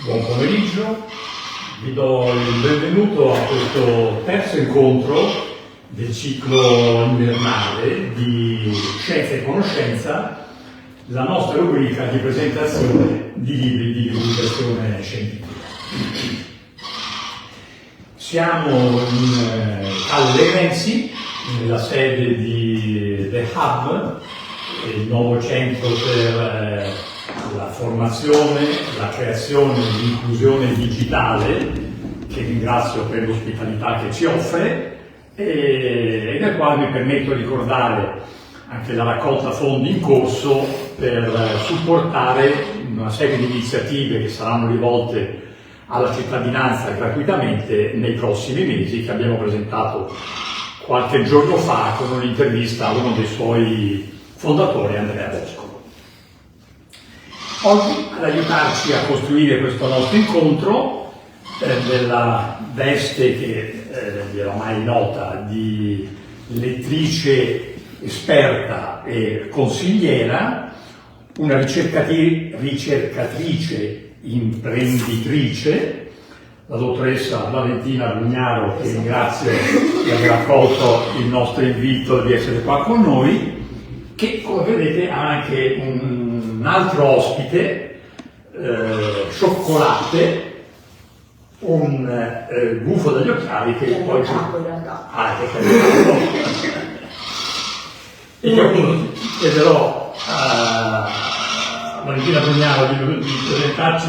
Buon pomeriggio, vi do il benvenuto a questo terzo incontro del ciclo invernale di Scienza e Conoscenza, la nostra rubrica di presentazione di libri di divulgazione scientifica. Siamo in Calle Renzi, nella sede di The Hub, il nuovo centro per la formazione, la creazione e l'inclusione digitale, che ringrazio per l'ospitalità che ci offre, e del quale mi permetto di ricordare anche la raccolta fondi in corso per supportare una serie di iniziative che saranno rivolte alla cittadinanza gratuitamente nei prossimi mesi, che abbiamo presentato qualche giorno fa con un'intervista a uno dei suoi fondatori, Andrea Bosco. Oggi, ad aiutarci a costruire questo nostro incontro, della veste che vi era mai nota di lettrice esperta e consigliera, una ricercatrice imprenditrice, la dottoressa Valentina Brugnaro, che ringrazio di aver accolto il nostro invito di essere qua con noi, che come vedete ha anche un altro ospite, Cioccolate, un gufo dagli occhiali che poi... E che appunto chiederò a Valentina Brugnaro di presentarci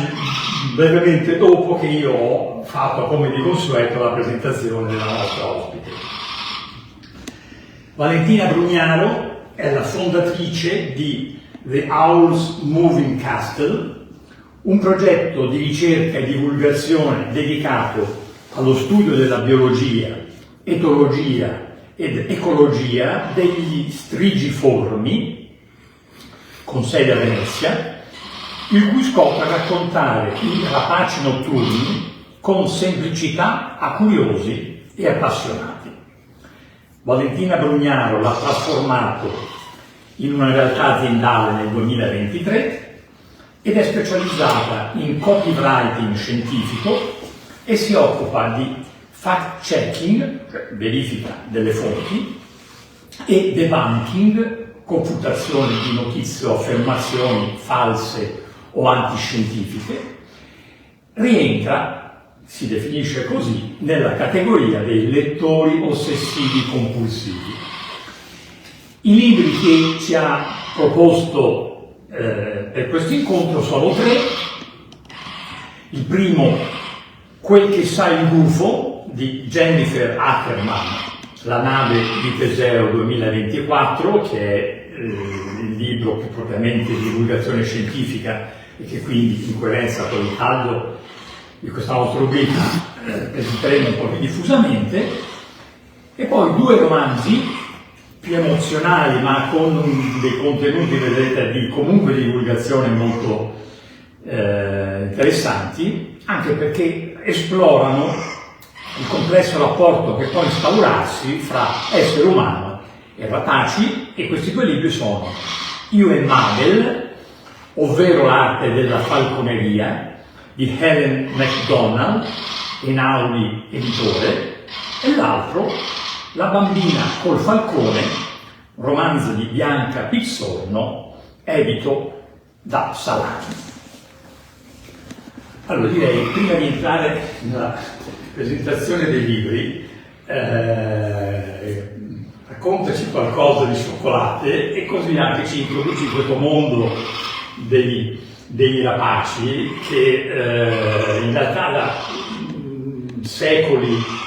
brevemente dopo che io ho fatto, come di consueto, la presentazione della nostra ospite. Valentina Brugnaro è la fondatrice di The Owl's Moving Castle, un progetto di ricerca e divulgazione dedicato allo studio della biologia, etologia ed ecologia degli strigiformi, con sede a Venezia, il cui scopo è raccontare i rapaci notturni con semplicità a curiosi e appassionati. Valentina Brugnaro l'ha trasformato in una realtà aziendale nel 2023 ed è specializzata in copywriting scientifico e si occupa di fact-checking, cioè verifica delle fonti, e debunking, confutazione di notizie o affermazioni false o antiscientifiche. Rientra, si definisce così, nella categoria dei lettori ossessivi compulsivi. I libri che ci ha proposto per questo incontro sono 3. Il primo, Quel che sa il gufo, di Jennifer Ackerman, La nave di Teseo 2024, che è il libro più propriamente di divulgazione scientifica e che quindi, in coerenza con il taglio di questa nostra rubrica, presenteremo un po' più diffusamente. E poi 2 romanzi più emozionali, ma con dei contenuti, vedete, comunque di divulgazione molto interessanti, anche perché esplorano il complesso rapporto che può instaurarsi fra essere umano e rapaci, e questi 2 libri sono Io e Mabel, ovvero l'arte della falconeria, di Helen McDonald, Einaudi editore, e l'altro La bambina col falcone, romanzo di Bianca Pizzorno, edito da Salani. Allora direi, prima di entrare nella presentazione dei libri, raccontaci qualcosa di Cioccolate e così anche ci introduci in questo mondo dei rapaci che in realtà da secoli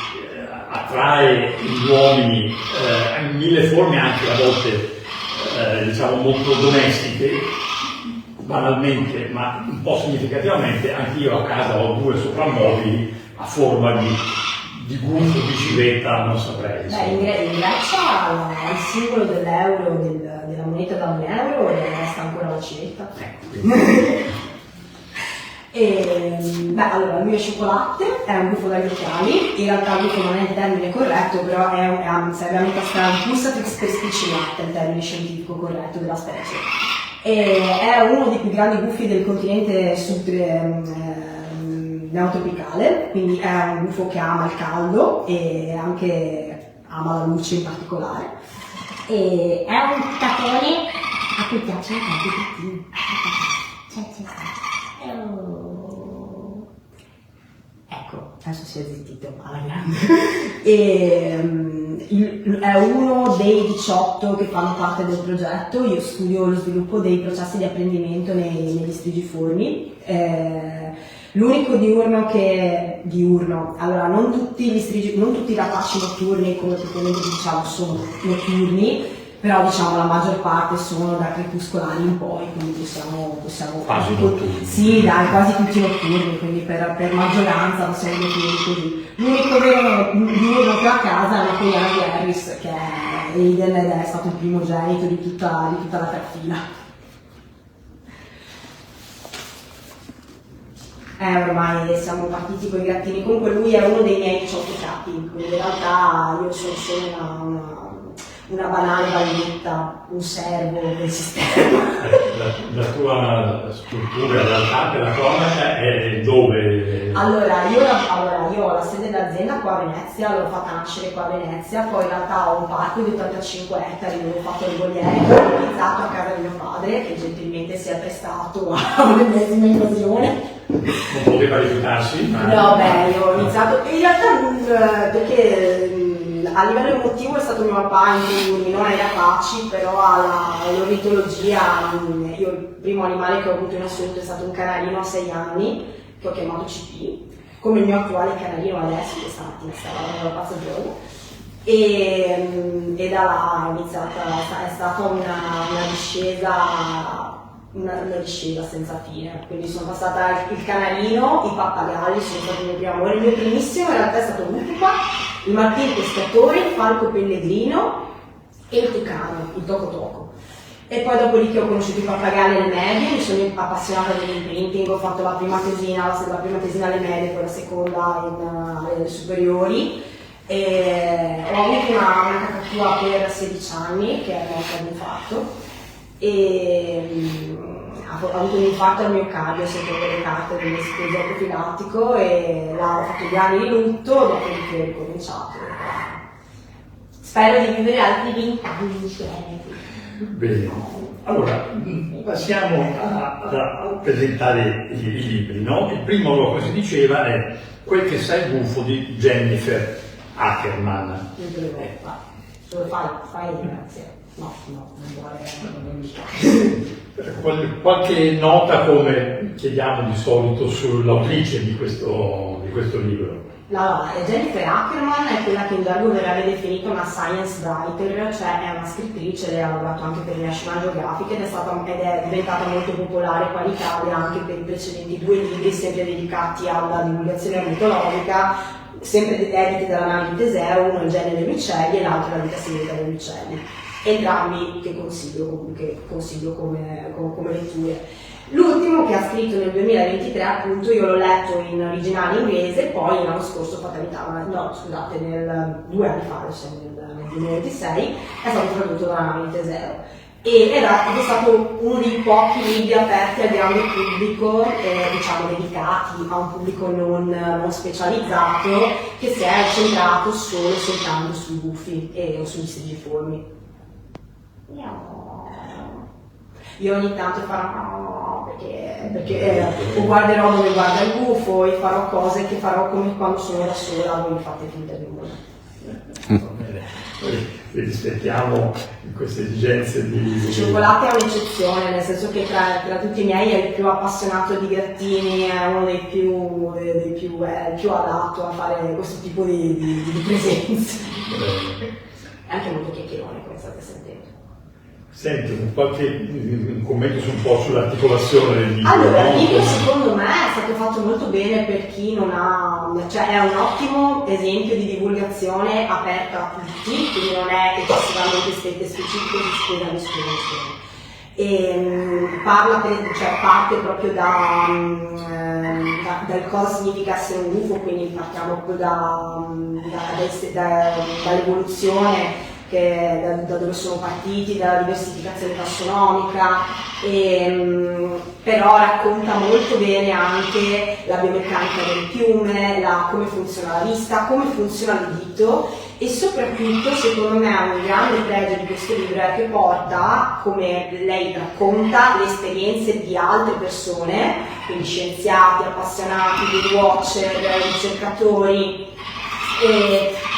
attrae gli uomini in 1000 forme, anche a volte diciamo molto domestiche, banalmente, ma un po' significativamente. Anch'io a casa ho 2 soprammobili a forma di gufo, di civetta, non saprei. In Grecia il simbolo dell'euro, della moneta da €1, resta ancora la civetta. Allora, il mio Cioccolate è un gufo dagli occhiali. In realtà gufo non è il termine corretto, però serve veramente a stare un pulsatrix perspicillate, il termine scientifico corretto della specie. È uno dei più grandi gufi del continente neotropicale, quindi è un UFO che ama il caldo e anche ama la luce in particolare. E è un catone a cui piacciono tanti gattini. Ecco, adesso si è zittito alla grande. È uno dei 18 che fanno parte del progetto. Io studio lo sviluppo dei processi di apprendimento negli strigiformi. L'unico diurno, allora non tutti i rapaci notturni, come praticamente diciamo, sono notturni, però diciamo la maggior parte sono da crepuscolari in poi, quindi possiamo quasi notturni. sì, dai, quasi tutti notturni, quindi per maggioranza possiamo definire così. L'unico vero diurno che ho a casa è una cogliana di Harris, che è Aiden ed è stato il primogenito di tutta la trafila. Ormai siamo partiti con i gattini, comunque lui è uno dei miei 18 capi, quindi in realtà io sono solo una banale baionetta, un servo del sistema. La tua struttura in realtà per la cronaca è dove? Allora, io ho la sede dell'azienda qua a Venezia, l'ho fatta nascere qua a Venezia, poi in realtà ho un parco di 85 ettari dove ho fatto le voliere che ho utilizzato a casa di mio padre, che gentilmente si è prestato a un'ennesima invasione. Non poteva rifiutarsi? No, beh, io ho iniziato, in realtà perché a livello emotivo è stato mio papà in cui non ai rapaci, però all'ornitologia, io il primo animale che ho avuto in assoluto è stato un canarino a 6 anni, che ho chiamato CP, come il mio attuale canarino adesso, che stamattina stava nella pazzo giorno, e da là è stata una discesa senza fine, quindi sono passata il canarino, i pappagalli sono stati il mio primo amore, il mio primissimo in realtà è stato l'Utica, il martino pescatore, il falco pellegrino e il tucano, il toco toco. E poi dopodiché ho conosciuto i pappagalli alle medie, mi sono appassionata dell'imprinting, ho fatto la prima tesina alle medie, poi la seconda alle superiori. E ho avuto una caccatua per 16 anni, che è morta di infarto. Ho avuto un infarto al miocardio sotto le carte dell'esplosione profilattico e là ho fatto 2 anni di lutto, dopodiché ho ricominciato. Spero di vivere altri 20 anni insieme. Bene, allora passiamo a presentare i libri, no? Il primo, come si diceva, è Quel che sai buffo di Jennifer Ackerman. Il primo, dove fai grazie. No, non vuole. Qualche nota, come chiediamo di solito, sull'autrice di questo libro? Jennifer Ackerman è quella che in gergo verrebbe definita una science writer, cioè è una scrittrice, lei ha lavorato anche per il National Geographic ed è diventata molto popolare qua in Italia anche per i precedenti 2 libri sempre dedicati alla divulgazione ornitologica, sempre editi dalla nave di Teseo, uno Il genere degli uccelli e l'altro La vita segreta degli uccelli. Entrambi che consiglio come letture. L'ultimo che ha scritto nel 2023, appunto, io l'ho letto in originale inglese, poi l'anno scorso, 2 anni fa, nel 2026, è stato tradotto dalla nave di Teseo. Ed è stato uno dei pochi libri aperti al grande pubblico, diciamo dedicati a un pubblico non specializzato, che si è centrato soltanto sui gufi o sugli strigiformi. Io ogni tanto farò perché o guarderò dove guarda il gufo e farò cose che farò come quando sono da sola, voi mi fate finta di nulla. Poi rispettiamo queste esigenze di... Il cioccolato è un'eccezione, nel senso che tra tutti i miei è il più appassionato di gattini, è uno è il più adatto a fare questo tipo di presenze. È anche molto chiacchierone, come state sentendo. Senti, un commento un po' sull'articolazione del libro. Allora, il libro secondo me è stato fatto molto bene per chi non ha, cioè è un ottimo esempio di divulgazione aperta a tutti, quindi non è eccessivamente specifico di spiega l'esperienza. E parte proprio dal cosa significa essere un UFO, quindi partiamo proprio dall'evoluzione da dove sono partiti, dalla diversificazione tassonomica, però racconta molto bene anche la biomeccanica del piume, come funziona la vista, come funziona il dito, e soprattutto secondo me un grande pregio di questo libro è che porta, come lei racconta, le esperienze di altre persone, quindi scienziati, appassionati, watcher, ricercatori,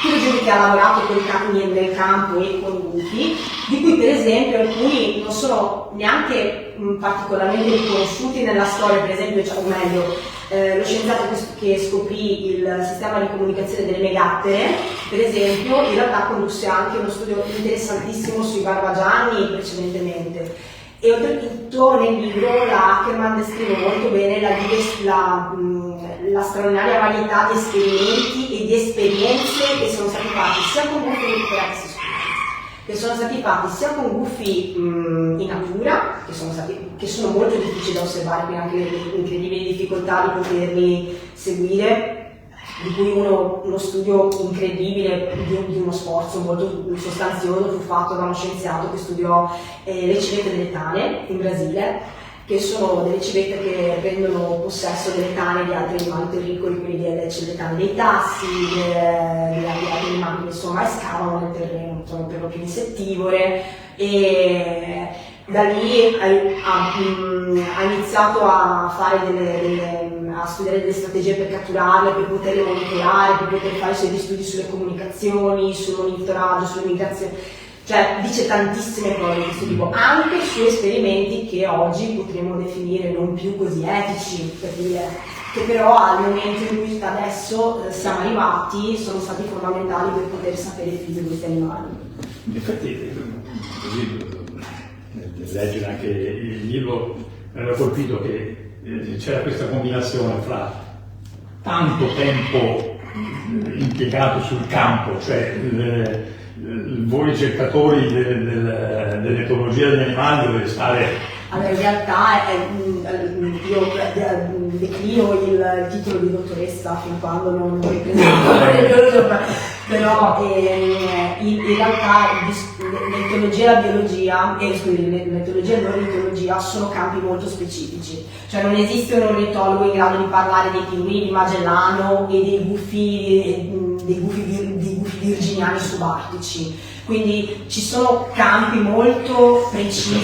tutta gente che ha lavorato nel campo e con i gufi, di cui per esempio alcuni non sono neanche particolarmente riconosciuti nella storia, per esempio, o meglio, lo scienziato che scoprì il sistema di comunicazione delle megattere, per esempio, in realtà condusse anche uno studio interessantissimo sui barbagianni precedentemente. E oltretutto nel libro la Ackerman descrive molto bene la straordinaria varietà di esperimenti e di esperienze che sono stati fatti sia con gufi sia con gufi in natura, che sono molto difficili da osservare, quindi anche le incredibili difficoltà di poterli seguire, di cui uno studio incredibile di uno sforzo molto sostanzioso fu fatto da uno scienziato che studiò le civette delle tane in Brasile, che sono delle civette che prendono possesso delle tane di altri animali terricoli, quindi delle tane dei tassi, degli altri animali che insomma scavano nel terreno, sono per lo più insettivore, e da lì ha iniziato a fare a studiare delle strategie per catturarle, per poterle monitorare, per poter fare i suoi studi sulle comunicazioni, sul monitoraggio, sulle migrazioni. Cioè dice tantissime cose di questo tipo, anche su esperimenti che oggi potremmo definire non più così etici, per dire, che però al momento in cui adesso siamo arrivati sono stati fondamentali per poter sapere il figlio di questi animali. In effetti, così, nel leggere anche il libro, mi aveva colpito che c'era questa combinazione fra tanto tempo impiegato sul campo, cioè voi ricercatori dell'etologia degli animali dovete stare... Allora, in realtà io declino il titolo di dottoressa fin quando non ripresento, però in realtà l'etologia e la biologia, l'etologia e l'ornitologia sono campi molto specifici, cioè non esiste un ornitologo in grado di parlare dei pinguini di Magellano e dei gufi virginiani subartici. Quindi ci sono campi molto precisi,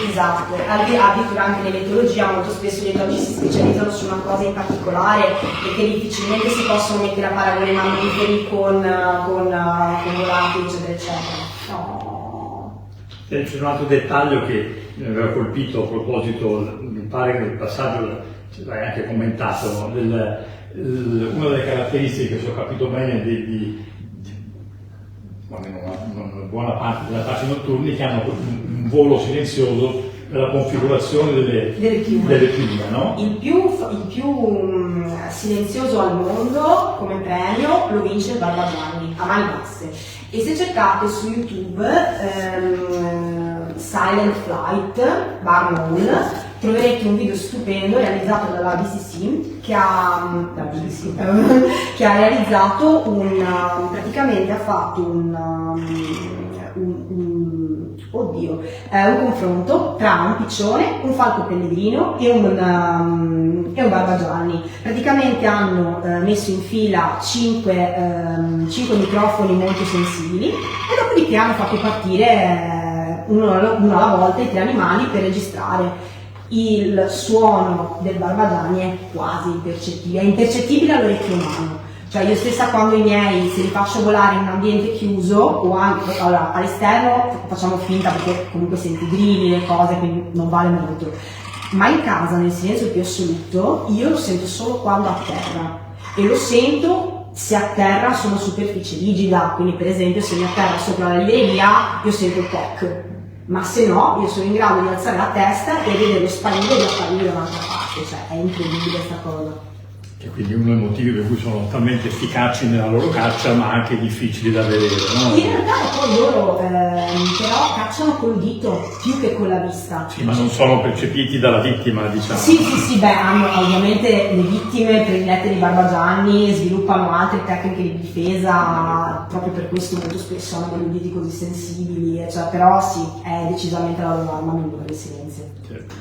esatto, addirittura anche nell'etologia molto spesso gli etologi si specializzano su una cosa in particolare e che difficilmente si possono mettere a paragone mammiferi con volatili, eccetera, eccetera. No. C'è un altro dettaglio che mi aveva colpito a proposito, mi pare che nel passaggio l'hai anche commentato, no? Una delle caratteristiche, se ho capito bene, una buona parte della fascia notturni, che hanno un volo silenzioso per la configurazione delle piume, no? Il più silenzioso al mondo come premio lo vince il Barbagianni a mani basse, e se cercate su YouTube Silent Flight Barnaul troverete un video stupendo realizzato dalla BCC che ha realizzato praticamente ha fatto un confronto tra un piccione, un falco pellegrino e un barbagianni. Praticamente hanno messo in fila 5 microfoni molto sensibili e dopodiché hanno fatto partire uno alla volta i 3 animali per registrare. Il suono del barbagianni è quasi impercettibile, è impercettibile all'orecchio umano. Cioè io stessa quando i miei se li faccio volare in un ambiente chiuso o anche all'esterno facciamo finta perché comunque senti grilli, le cose, quindi non vale molto. Ma in casa, nel silenzio più assoluto, io lo sento solo quando a terra, e lo sento se a terra sono superficie rigida, quindi per esempio se mi atterra sopra la libreria io sento il toc. Ma se no, io sono in grado di alzare la testa e vedere lo spaglio di apparire da un'altra parte, cioè è incredibile questa cosa. E quindi uno dei motivi per cui sono talmente efficaci nella loro caccia, ma anche difficili da vedere, no? In realtà poi loro però cacciano col dito più che con la vista. Sì, ma non sono percepiti dalla vittima, diciamo. Sì, beh, hanno ovviamente le vittime predilette di Barbagianni, sviluppano altre tecniche di difesa, proprio per questo molto spesso hanno degli uditi così sensibili, cioè, però sì, è decisamente la loro arma migliore il silenzio. Certo.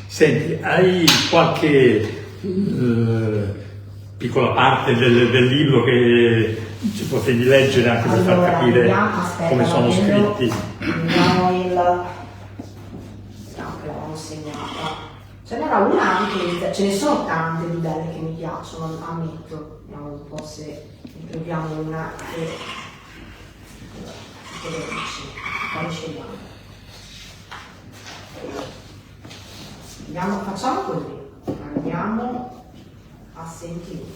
Senti, hai qualche piccola parte del libro che ci potevi leggere anche per far capire come sono scritti? Vediamo che l'avevamo segnata. Ce n'era una anche, ce ne sono tante di belle che mi piacciono, ammetto. Vediamo un po' se ne troviamo una che quale scegliamo. Facciamo così, andiamo a sentimento.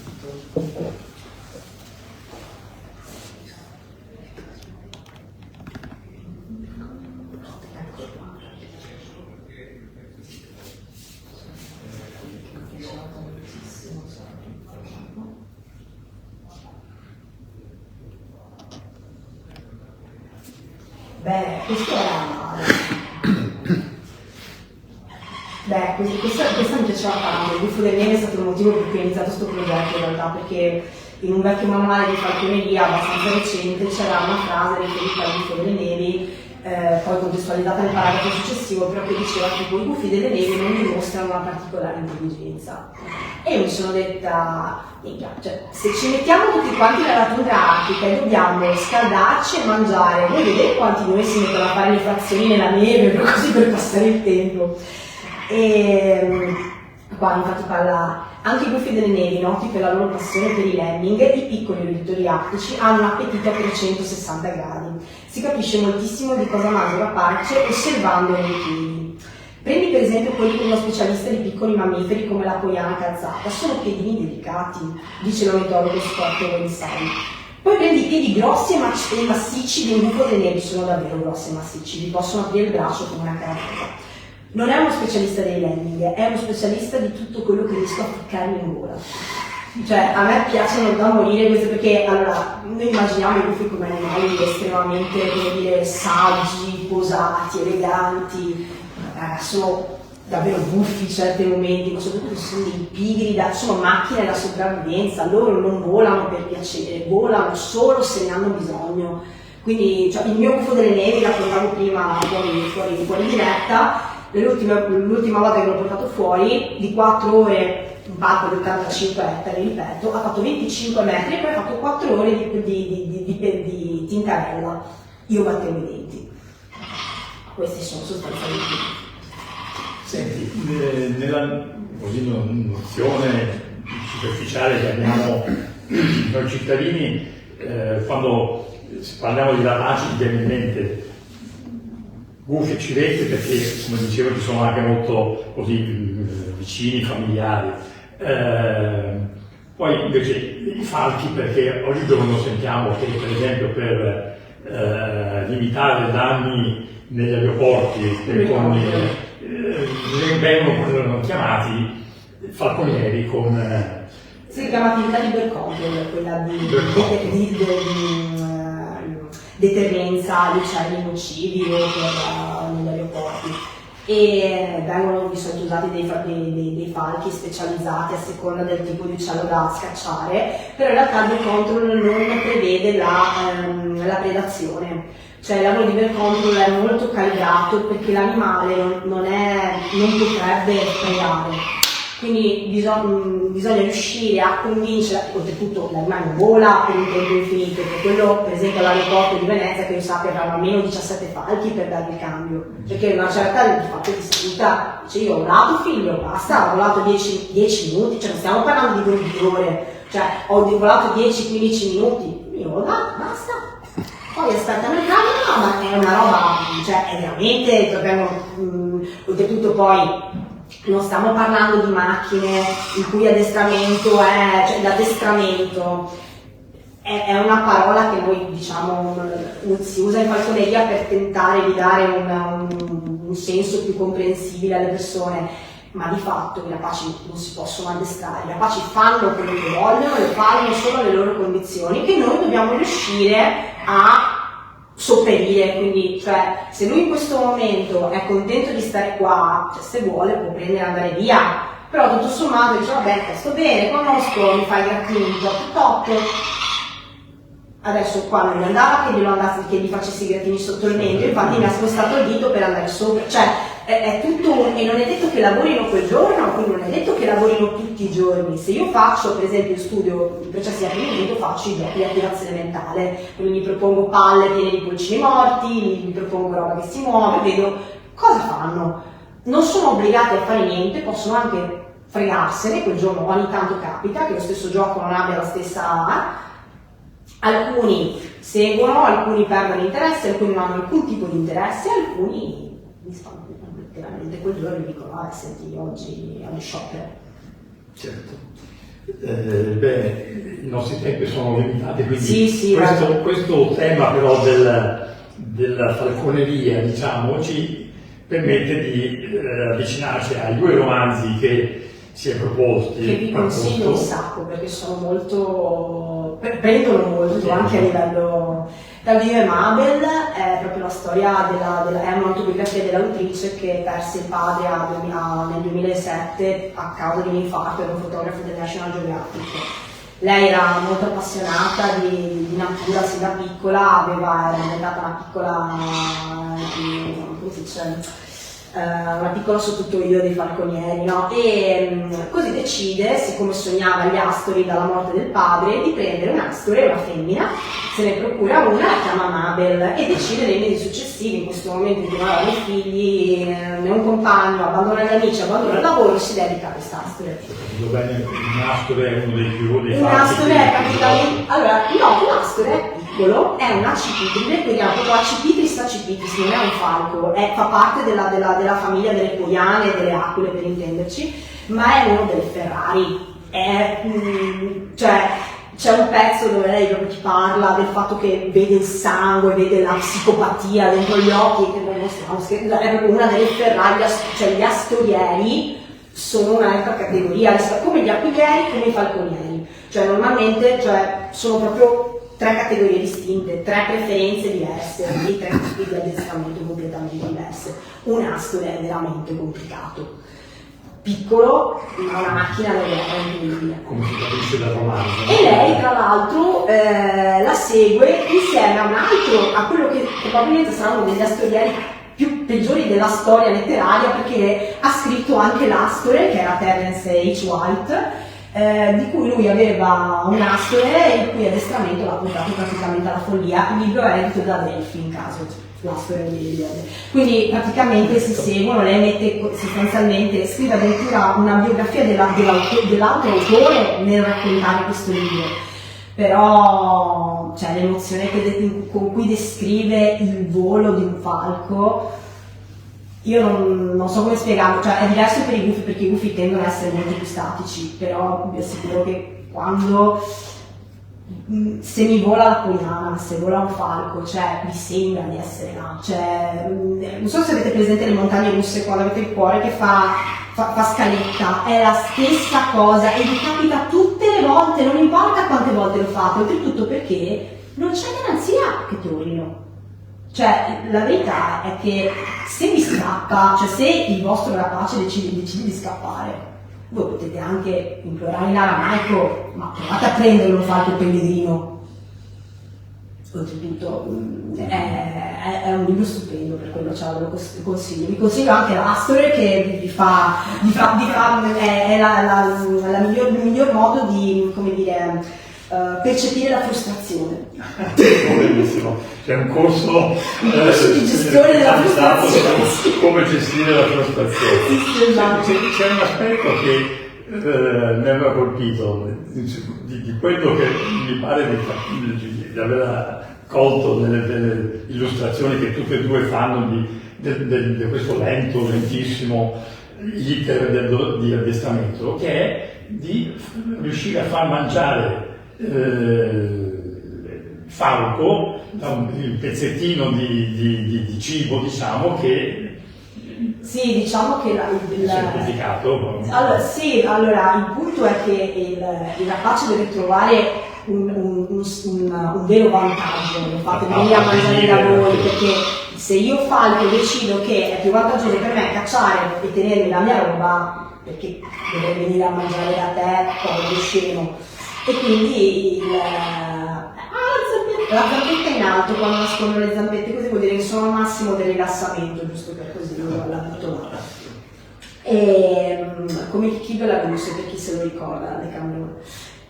Questa mi piaceva tanto, il buffo del neve è stato il motivo per cui ho iniziato questo progetto in realtà, perché in un vecchio manuale di falconeria abbastanza recente c'era una frase riferita al buffo delle nevi, poi contestualizzata nel paragrafo successivo, però che diceva che i buffi delle nevi non dimostrano una particolare intelligenza. E io mi sono detta, cioè, se ci mettiamo tutti quanti nella tundra artica e dobbiamo scaldarci e mangiare, vuoi vedere quanti di noi si mettono a fare le frazioni nella neve, così per passare il tempo. E qua infatti parla anche i buffi delle nevi, noti per la loro passione per i lemming, i piccoli roditori attici hanno un appetito a 360 gradi. Si capisce moltissimo di cosa mangia la parce osservandoli in piedi. Prendi per esempio quelli con uno specialista di piccoli mammiferi come la poiana calzata, sono piedini delicati, dice l'ornitologo Scott Wensai. Poi prendi i piedi grossi e massicci di un buco delle nevi, sono davvero grossi e massicci, vi possono aprire il braccio come una carota. Non è uno specialista dei lemming, è uno specialista di tutto quello che riesco a ficcarmi in gola. Cioè, a me piacciono da morire queste perché, allora, noi immaginiamo i buffi come animali estremamente, come dire, saggi, posati, eleganti, sono davvero buffi in certi momenti, ma soprattutto sono dei pigri, sono macchine da sopravvivenza, loro non volano per piacere, volano solo se ne hanno bisogno. Quindi, cioè, il mio buffo delle nevi, la portavo prima fuori diretta. L'ultima volta che l'ho portato fuori, di 4 ore, un parco di 85 ettari, ripeto, ha fatto 25 metri e poi ha fatto 4 ore di tintarella. Io battevo i denti. Questi sono sostanzialmente. Senti, nella nozione superficiale che abbiamo noi cittadini, quando parliamo di rapaci ci viene in mente gufi e civette perché, come dicevo, ci sono anche molto così vicini, familiari. Poi invece i falchi, perché oggi giorno sentiamo che per esempio per limitare danni negli aeroporti vengono chiamati falconieri con... Si chiama attività di bird control, quella di deterrenza agli uccelli nocivi negli aeroporti, e vengono di solito usati dei falchi specializzati a seconda del tipo di uccello da scacciare, però in realtà il bird control non prevede la predazione, cioè il lavoro di bird control è molto calibrato perché l'animale non potrebbe predare. Quindi bisogna riuscire a convincere, oltretutto l'animale non vola per un tempo infinito, per quello per esempio all'aeroporto di Venezia che io sappia avranno almeno 17 falchi per dargli cambio, perché una certa di fatto ti saluta, dice io ho volato figlio, basta, ho volato 10 minuti, cioè non stiamo parlando di ore, cioè ho volato 10-15 minuti, io ho volato, basta. Poi aspettano il cambio, no, ma è una roba, cioè è veramente, oltretutto poi non stiamo parlando di macchine il cui addestramento cioè l'addestramento è una parola che noi diciamo si usa in falconeria per tentare di dare un senso più comprensibile alle persone. ma di fatto i rapaci non si possono addestrare, i rapaci fanno quello che vogliono, lo fanno solo alle loro condizioni che noi dobbiamo riuscire a sopperire, quindi cioè se lui in questo momento è contento di stare qua, cioè, se vuole può prendere e andare via, però tutto sommato dice vabbè sto bene, conosco, mi fai i grattini, top. Adesso qua non mi andava che gli facessi i grattini sotto il mento, infatti mi ha spostato il dito per andare sopra, cioè è tutto e non è detto che lavorino quel giorno, quindi non è detto che lavorino tutti i giorni. Se io faccio, per esempio, studio i processi di apprendimento, faccio i giochi di attivazione mentale, quindi mi propongo palle piene di pulcini morti, mi propongo roba che si muove, vedo cosa fanno. Non sono obbligati a fare niente, possono anche fregarsene, quel giorno ogni tanto capita che lo stesso gioco non abbia la stessa. Alcuni seguono, alcuni perdono interesse, alcuni non hanno alcun tipo di interesse, alcuni mi stanno letteralmente quel giorno e dicono senti oggi sciopero. Certo. Bene, i nostri tempi sono limitati, quindi sì, questo tema però della falconeria, diciamo, ci permette di avvicinarci ai due romanzi che si è proposti. Che vi consiglio un sacco perché sono molto, prendono molto anche a livello. Davide e Mabel è proprio la storia è un'autobiografia dell'autrice che perse il padre nel 2007 a causa di un infarto, era un fotografo del National Geographic. Lei era molto appassionata di natura sin da piccola, era diventata una piccola, come si dice, una piccola sottotitoio dei falconieri, no? E così decide, siccome sognava gli astori dalla morte del padre, di prendere un astore, una femmina, se ne procura una, la chiama Mabel e decide nei mesi successivi, in questo momento in cui non ha dei figli, né un compagno, abbandona gli amici, abbandona il lavoro, si dedica a quest'astore. Un astore è uno dei più dei un astore è praticamente, allora no, un astore è piccolo, è un accipitride, quindi ha proprio Accipitris accipitris, non è un falco, fa parte della famiglia delle poiane e delle aquile per intenderci, ma è uno delle Ferrari, cioè c'è un pezzo dove lei proprio ti parla del fatto che vede il sangue, vede la psicopatia dentro gli occhi, che non stiamo scherzando, è proprio una delle Ferrari, cioè gli astorieri sono un'altra categoria, come gli aquilieri, come i falconieri, cioè normalmente sono proprio tre categorie distinte, tre preferenze diverse, quindi tre tipi di addestramento completamente diverse. Un astore è veramente complicato. Piccolo, ma una macchina da guerra incredibile. Come si capisce dal romanzo. E lei, tra l'altro, la segue insieme a quello che probabilmente sarà uno degli astorieri più peggiori della storia letteraria, perché ha scritto anche l'astore, che era Terence H. White, di cui lui aveva un astore il cui addestramento l'ha portato praticamente alla follia. Il libro è edito da Delphi, in caso l'astore di quindi praticamente si seguono, lei mette sostanzialmente, scrive addirittura una biografia dell'altro autore nel raccontare questo libro, però l'emozione con cui descrive il volo di un falco, io non so come spiegarlo, è diverso per i gufi, perché i gufi tendono ad essere molto più statici, però vi assicuro che quando se mi vola la poiana, se vola un falco, mi sembra di essere là, non so se avete presente le montagne russe quando avete il cuore che fa scaletta, è la stessa cosa e vi capita tutte le volte, non importa quante volte lo fate, oltretutto perché non c'è garanzia che tornino. La verità è che se vi scappa, se il vostro rapace decide di scappare, voi potete anche implorare in aramaico, ma provate a prenderlo un falco pellegrino. Oltretutto è un libro stupendo, per quello ce lo consiglio. Vi consiglio anche l'astore, che è il miglior modo di, come dire, percepire la frustrazione. Benissimo, c'è un corso di gestione della frustrazione. Come gestire la frustrazione. C'è un aspetto che mi aveva colpito di quello che mi pare di aver colto nelle illustrazioni che tutte e due fanno di questo lentissimo iter di addestramento, che è di riuscire a far mangiare falco il pezzettino di cibo, diciamo, che Sì, diciamo che semplificato. allora, il punto è che il rapace deve trovare un vero vantaggio nel fatto di venire a mangiare da voi, perché se io falco decido che è più vantaggioso per me cacciare e tenermi la mia roba, perché deve venire a mangiare da te, povero scemo. E quindi la zampetta in alto, quando nascondono le zampette così, vuol dire che sono al massimo del rilassamento, giusto per così la butto là. E come Kido la Luce, per chi se lo ricorda, le Camerone.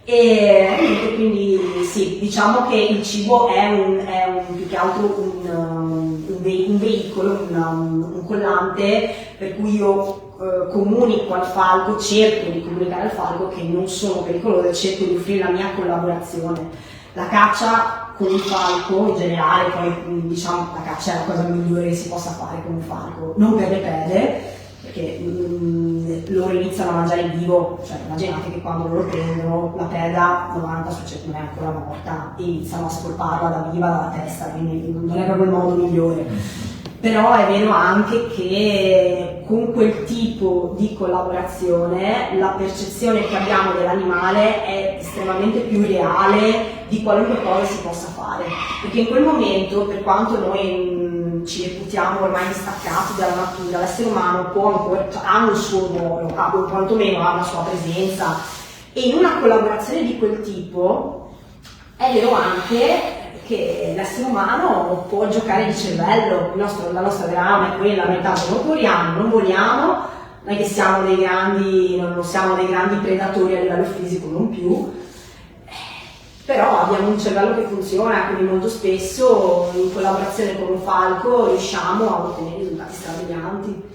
E quindi sì, diciamo che il cibo è più che altro un veicolo, un collante per cui io comunico al falco, cerco di comunicare al falco che non sono pericolose, cerco di offrire la mia collaborazione. La caccia con un falco in generale, poi diciamo la caccia è la cosa migliore che si possa fare con un falco, non per le pede, perché loro iniziano a mangiare in vivo, cioè immaginate che quando loro prendono la peda 90% non è ancora morta e iniziano a spolparla da viva dalla testa, quindi non è proprio il modo migliore. Però è vero anche che con quel tipo di collaborazione la percezione che abbiamo dell'animale è estremamente più reale di qualunque cosa si possa fare, perché in quel momento, per quanto noi ci reputiamo ormai distaccati dalla natura, l'essere umano può ancora, ha un suo ruolo, o quantomeno ha una sua presenza, e in una collaborazione di quel tipo è vero anche che l'essere umano può giocare di cervello, la nostra grama è quella, noi tanto non corriamo, non voliamo, non è che siamo dei grandi, non siamo dei grandi predatori a livello fisico, non più, però abbiamo un cervello che funziona, quindi molto spesso in collaborazione con un falco riusciamo a ottenere risultati strabilianti.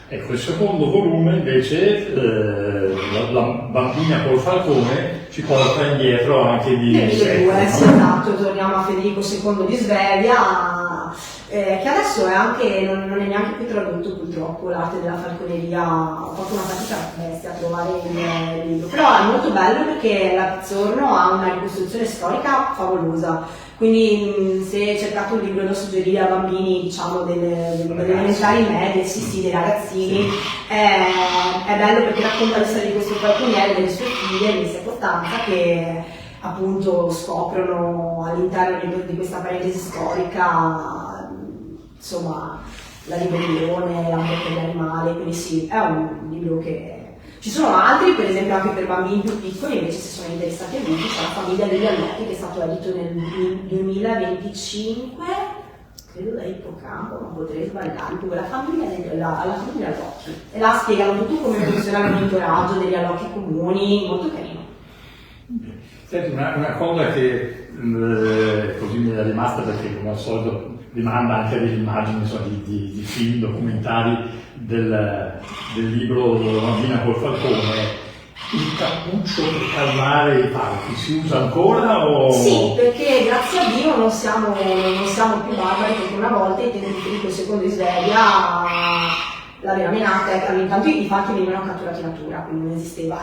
Ecco, il secondo volume invece, la bambina col falcone, ci porta indietro anche di Nel 2002, sì, esatto, torniamo a Federico II di Svevia, che adesso è anche, non è neanche più tradotto purtroppo, l'arte della falconeria, ho fatto una fatica bestia a trovare il libro, però è molto bello perché la Pizzorno ha una ricostruzione storica favolosa. Quindi se cercate un libro da suggerire a bambini, diciamo, delle elementari medie, sì, dei ragazzini, è bello perché racconta la storia di questo falconiere e delle sue figlie in circostanza che appunto scoprono all'interno di questa parentesi storica, insomma, la ribellione, la morte degli animali, quindi sì, è un libro che... Ci sono altri, per esempio anche per bambini più piccoli, invece se sono interessati a lui, c'è La famiglia degli allocchi che è stato edito nel 2025, credo da Ippocampo, ma potrei sbagliare, la famiglia degli allocchi. E là spiegano tutto come funziona il monitoraggio degli allocchi comuni, molto carino. Senti, una cosa che così mi è rimasta, perché come al solito rimanda anche delle immagini, insomma, di film, documentari del libro La bambina col falcone, il cappuccio per calmare i falchi si usa ancora o... Sì, perché grazie a Dio non siamo più barbari, perché una volta i tempi di Federico II di Svevia l'aveva menata, intanto i falchi venivano catturati in natura, quindi non esisteva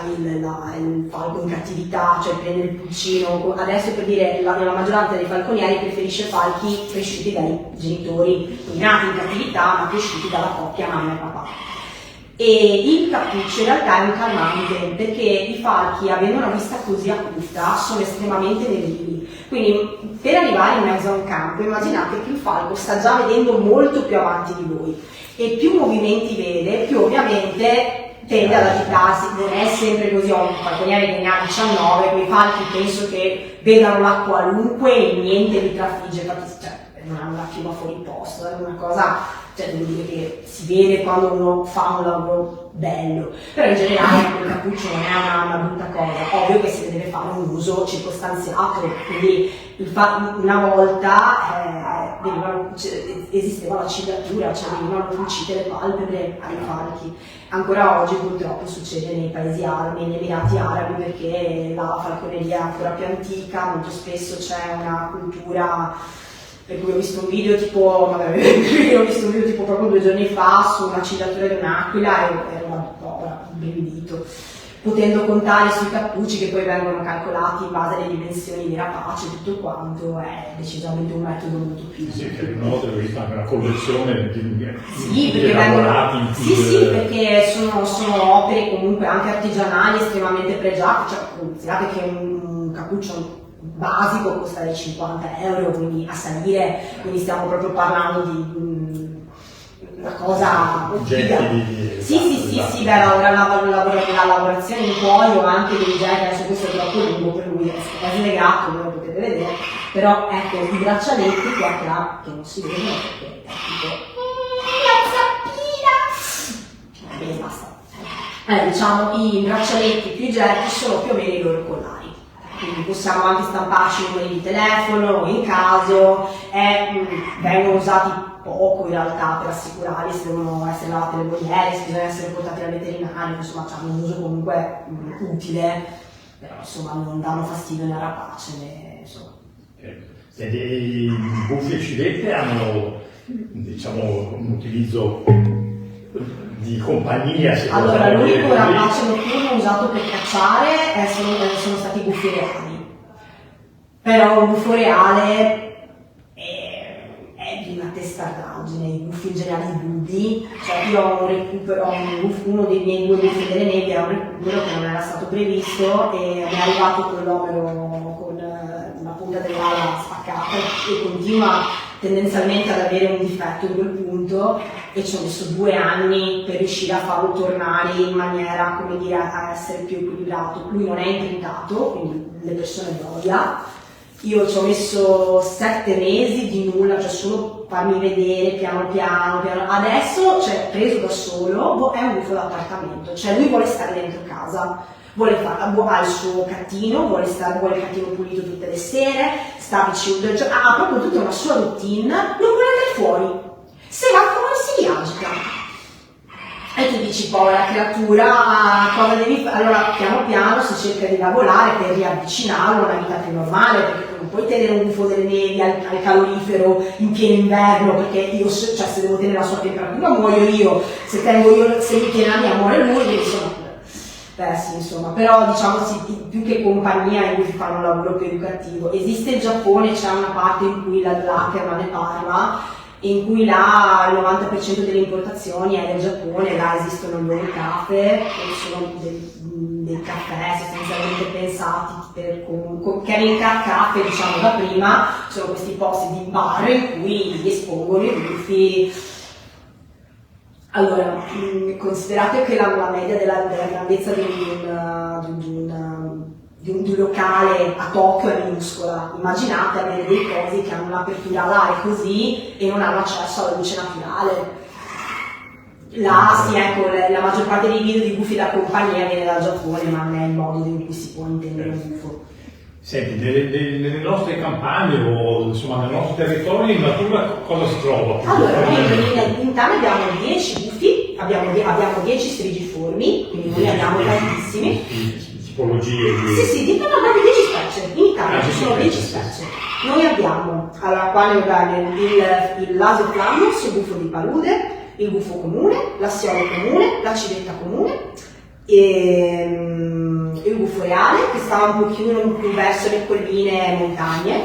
il falco in cattività, cioè prendere il pulcino. Adesso, per dire, la maggioranza dei falconieri preferisce falchi cresciuti dai genitori, quindi nati in cattività ma cresciuti dalla coppia mamma e papà. E il cappuccio in realtà è un calmante, perché i falchi, avendo una vista così acuta, sono estremamente nervosi. Quindi per arrivare in mezzo a un campo, immaginate che il falco sta già vedendo molto più avanti di voi, e più movimenti vede, più ovviamente tende ad agitarsi. Non è sempre così. Ho un falconiere che ne ha 19, quei falchi penso che vedano la qualunque e niente li trafigge, cioè, non hanno la piuma fuori posto, è una cosa, cioè, devo dire che si vede quando uno fa un lavoro bello, però in generale il cappuccio non è una brutta cosa. Ovvio che se ne deve fare un uso circostanziato, quindi una volta esisteva la cigliatura, cioè venivano cucite le palpebre ai falchi. Ancora oggi purtroppo succede nei paesi arabi, negli Emirati Arabi, perché la falconeria è ancora più antica, molto spesso c'è una cultura, per cui ho visto un video tipo proprio 2 giorni fa su una cigliatura di un'aquila e ero un brividito. potendo contare sui cappucci che poi vengono calcolati in base alle dimensioni di rapace e tutto quanto, è decisamente un metodo molto più... Sì, che una volta ho visto anche una collezione sì, perché vengono, sì, perché sono opere comunque anche artigianali estremamente pregiate, cioè considerate che un cappuccio basico costa dai 50 euro, quindi a salire, quindi stiamo proprio parlando di una cosa sì, beh, la lavorazione in cuoio anche dei generi, adesso questo è troppo lungo per lui, è slegato, voi lo potete vedere, però ecco i braccialetti qua che non si vedono perché è tipo la zappina, bene, basta. Diciamo i braccialetti più getti sono più o meno i loro collari. Quindi possiamo anche stamparci numeri di telefono in caso, vengono usati poco in realtà per assicurarli, se devono essere lavate le boiere, se bisogna essere portati al veterinario, insomma hanno un uso comunque utile, però insomma non danno fastidio né rapace né insomma. I buffi e civette hanno diciamo un utilizzo di compagnia, allora l'unico rapace notturno usato per cacciare sono stati i buffi reali, però un buffo reale è di una testardaggine, i buffi in generale di Buddy, cioè io ho un recupero, uno dei miei 2 buffi delle nebbie era un recupero che non era stato previsto e mi è arrivato con l'omero con la punta dell'ala spaccata e continua tendenzialmente ad avere un difetto in quel punto e ci ho messo 2 anni per riuscire a farlo tornare in maniera, come dire, a essere più equilibrato. Lui non è imprintato, quindi le persone lo odiano. Io ci ho messo 7 mesi di nulla, cioè solo farmi vedere piano piano. Adesso, cioè, preso da solo, è un buffo d'appartamento, cioè lui vuole stare dentro casa, ha il suo cattino, vuole il cattino pulito tutte le sere, sta vicino, cioè, ha proprio tutta una sua routine, non vuole andare fuori. Se va fuori si agita. E tu dici, povera creatura, cosa devi fare? Allora, piano piano si cerca di lavorare per riavvicinarlo a una vita più normale, perché non puoi tenere un buffo delle nevi al calorifero in pieno inverno, perché io, cioè, se devo tenere la sua temperatura muoio io, se mi tiene la mia muore lui, quindi insomma, sì, insomma, però diciamo sì, più che compagnia in cui si fanno un lavoro più educativo. Esiste il Giappone, c'è una parte in cui l'Ackerman ne parla, in cui là il 90% delle importazioni è del Giappone, là esistono gli omicafe, che sono dei caffè sostanzialmente pensati per carrying caffè, diciamo da prima, sono questi posti di bar in cui gli espongono i buffi. Allora, considerate che la media della grandezza di un locale a Tokyo è minuscola, immaginate avere dei cosi che hanno un'apertura alare così e non hanno accesso alla luce naturale. Là sì, ecco, la maggior parte dei video di buffi da compagnia viene dal Giappone, ma non è il modo in cui si può intendere un buffo. Senti, nelle nostre campagne o insomma nel nostro territorio in natura cosa si trova? Allora, noi in Italia abbiamo 10 buffi, abbiamo 10 strigiformi, quindi noi abbiamo tantissimi. Tipologie di... Sì, dicono abbiamo 10 specie, in Italia ci sono 10 specie. Noi abbiamo, allora qua il Lasoplammus, il buffo di palude, il buffo comune, l'assiolo comune, la civetta comune, e il buffo reale che stava un pochino più verso le colline e montagne,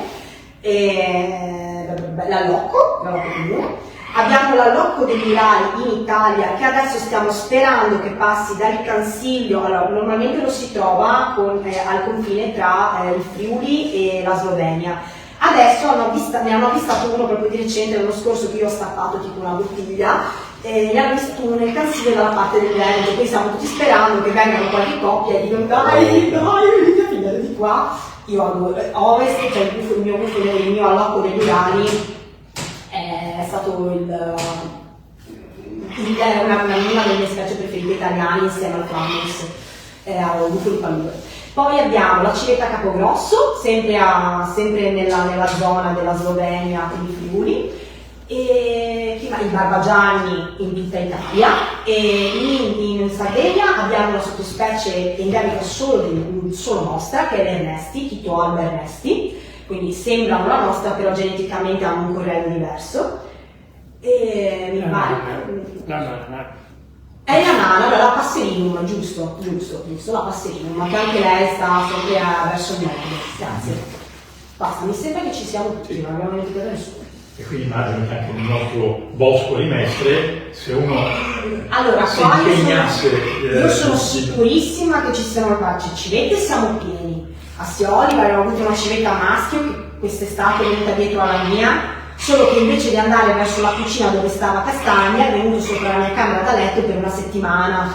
e l'allocco comune. Abbiamo l'allocco degli Urali in Italia che adesso stiamo sperando che passi dal Cansiglio, allora normalmente lo si trova al confine tra il Friuli e la Slovenia. Adesso ne hanno avvistato uno proprio di recente, l'anno scorso, che io ho stappato tipo una bottiglia, e ne hanno visto uno nel Cansiglio dalla parte del Veneto, quindi stiamo tutti sperando che vengano qualche coppia e dicono dai, venite a finire di qua. Io adoro Ovest, cioè il mio allocco degli Urali è stato una delle mie specie preferite italiane insieme al Flammus, al buffo di palude. Poi abbiamo la civetta Capogrosso, sempre nella zona della Slovenia e di Friuli, e i barbagianni in tutta Italia, e in Sardegna abbiamo una sottospecie endemica solo nostra, che è l'Ernesti, Tito Alba Ernesti, quindi sembrano la nostra, però geneticamente hanno un corredo diverso. E mi pare... È la nana, la Passerinum, giusto, la Passerinum, che anche lei sta sempre verso il nord. Grazie. Basta, mi sembra che ci siamo tutti, non abbiamo dimenticato nessuno. E quindi immagino che anche nel nostro bosco di Mestre, se uno si qua impegnasse... Io sono sicurissima che ci siano civette, siamo pieni. A Sioli abbiamo avuto una civetta maschio che quest'estate è venuta dietro alla mia, solo che invece di andare verso la cucina dove stava Castagna è venuto sopra la mia camera da letto per una settimana.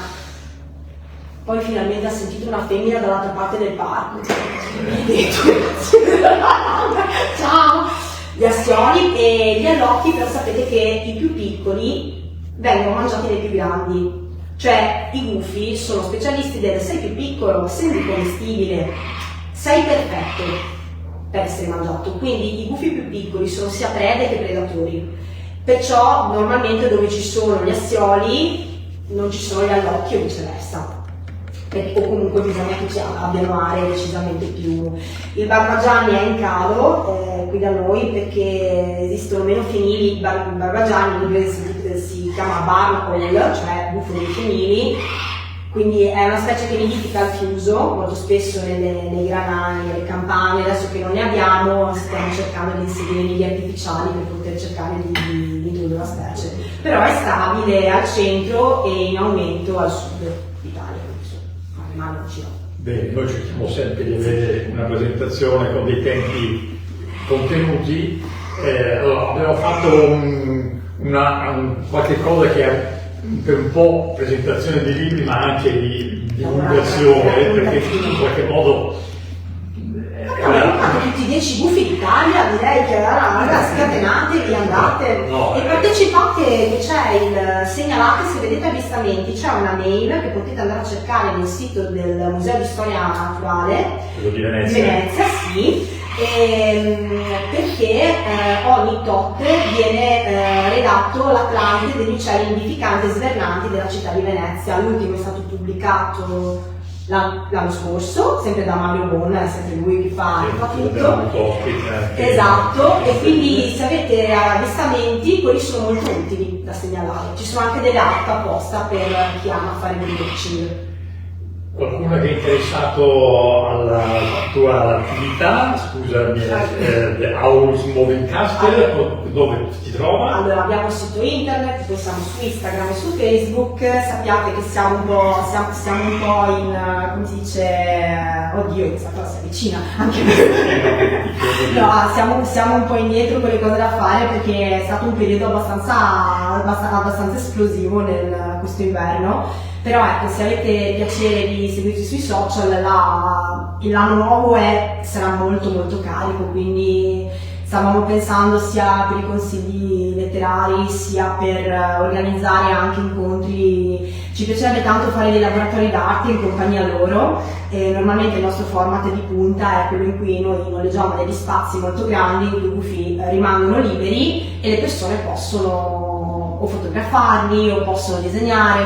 Poi finalmente ha sentito una femmina dall'altra parte del parco. Ciao! Gli astioni e gli allocchi, però sapete che i più piccoli vengono mangiati dai più grandi. Cioè i gufi sono specialisti del sei più piccolo, sembri commestibile, sei perfetto per essere mangiato, quindi i gufi più piccoli sono sia prede che predatori, perciò normalmente dove ci sono gli astioli non ci sono gli allocchi o viceversa, o comunque bisogna che abbiano aree decisamente più. Il barbagianni è in calo qui da noi perché esistono meno femminili barbagianni, in inglese si chiama barn owl, cioè gufo dei femminili. Quindi è una specie che nidifica al chiuso, molto spesso nei granai, nelle campagne. Adesso che non ne abbiamo stiamo cercando di inserire nidi artificiali per poter cercare di introdurre la specie. Però è stabile al centro e in aumento al sud d'Italia, ma non ci va. Bene, noi cerchiamo sempre di avere una presentazione con dei tempi contenuti. Allora, abbiamo fatto qualche cosa che è per un po' presentazione di libri ma anche di divulgazione, perché in qualche modo tutti i 10 gufi d'Italia, direi che allora scatenatevi, andate e partecipate, che c'è il segnalate se vedete avvistamenti, c'è una mail che potete andare a cercare nel sito del Museo di Storia Naturale quello di Venezia, sì, perché ogni tot viene redatto l'Atlante degli uccelli nidificanti e svernanti della città di Venezia. L'ultimo è stato pubblicato l'anno scorso, sempre da Mario Bon, è sempre lui che fa tutto. Esatto, e quindi se avete avvistamenti, quelli sono molto utili da segnalare. Ci sono anche delle app apposta per chi ama fare dei watching. Qualcuno che è interessato alla tua attività, scusami, The Owls Moving Castle, dove ti trova? Allora, abbiamo il sito internet, poi siamo su Instagram e su Facebook, sappiate che siamo un po' in, come si dice, oddio, questa cosa si avvicina, anche no, siamo un po' indietro con le cose da fare perché è stato un periodo abbastanza esplosivo questo inverno. Però ecco, se avete piacere di seguirci sui social, l'anno nuovo sarà molto molto carico, quindi stavamo pensando sia per i consigli letterari sia per organizzare anche incontri. Ci piacerebbe tanto fare dei laboratori d'arte in compagnia loro. Normalmente il nostro format di punta è quello in cui noi noleggiamo degli spazi molto grandi in cui i gufi rimangono liberi e le persone possono o fotografarli o possono disegnare,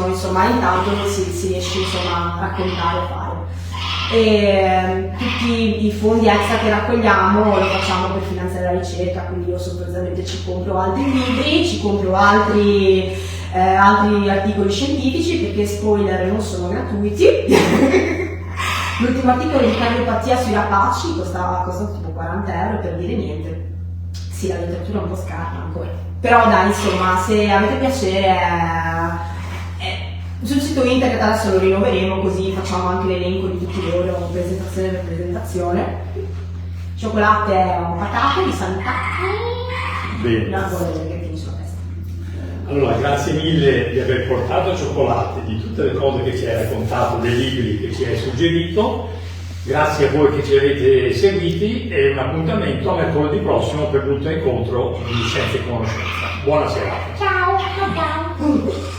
insomma intanto si riesce insomma a raccontare e fare. E tutti i fondi extra che raccogliamo lo facciamo per finanziare la ricerca, quindi io sorpresivamente ci compro altri libri, ci compro altri articoli scientifici perché spoiler non sono gratuiti. L'ultimo articolo di cardiopatia sui rapaci costa tipo 40 euro, per dire niente. Sì, la letteratura è un po' scarsa ancora. Però dai, insomma, se avete piacere, sul sito internet adesso lo rinnoveremo, così facciamo anche l'elenco di tutti loro, presentazione per presentazione. Cioccolate o patate di sanità. Bene. Non vuole che tieni sulla testa. Allora, grazie mille di aver portato cioccolate, di tutte le cose che ci hai raccontato, dei libri che ci hai suggerito. Grazie a voi che ci avete seguiti e un appuntamento a mercoledì prossimo per l'ultimo incontro di Scienza e Conoscenza. Buona serata. Ciao, ciao.